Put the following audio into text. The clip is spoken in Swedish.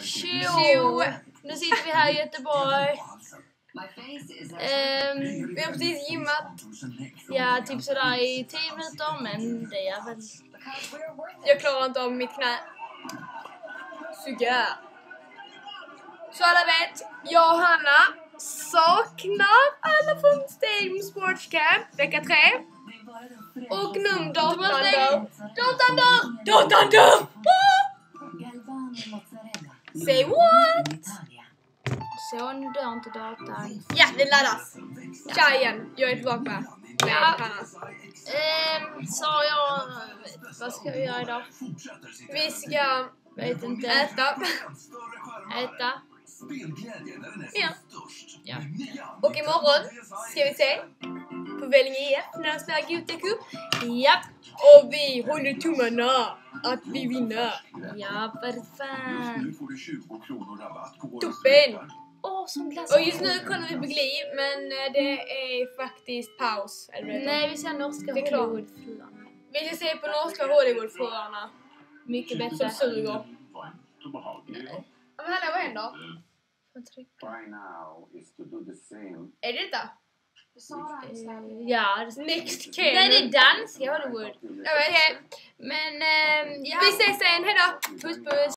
Tjo! Nu sitter vi här i Göteborg. Vi har precis gymmat. Ja, typ sådär i 10 minuter, men det är väl... Jag klarar inte av mitt knä. Suga. Så alla vet, jag och Hanna saknar alla från Stadium Sports Camp vecka 3. Och num Datander! Say what? Så, nu dör inte datan. Ja, det laddas. Tja igen, jag är tillbaka. Ja. Så jag... Vad ska vi göra idag? Vi ska... Vet inte. Äta. Ja. Ja. Och imorgon ska vi se på Vellinge IF när de spelar Gothia Cup. Ja. Och vi håller tummarna att vi vinner. Ja, för fan. Toppen! Som glass. Och just nu kollar vi på Glee, men det är faktiskt paus. Eller Nej, vi ser norska Hollywoodfruarna. Vi ska se på norska Hollywoodfruarna. Mycket bättre. Som suger. Men hallå, vad händer? Är det detta? Ja, Next King. nej, det är danska Hollywood. Jag vet. Men, Vi ses sen, hejdå! puss puss.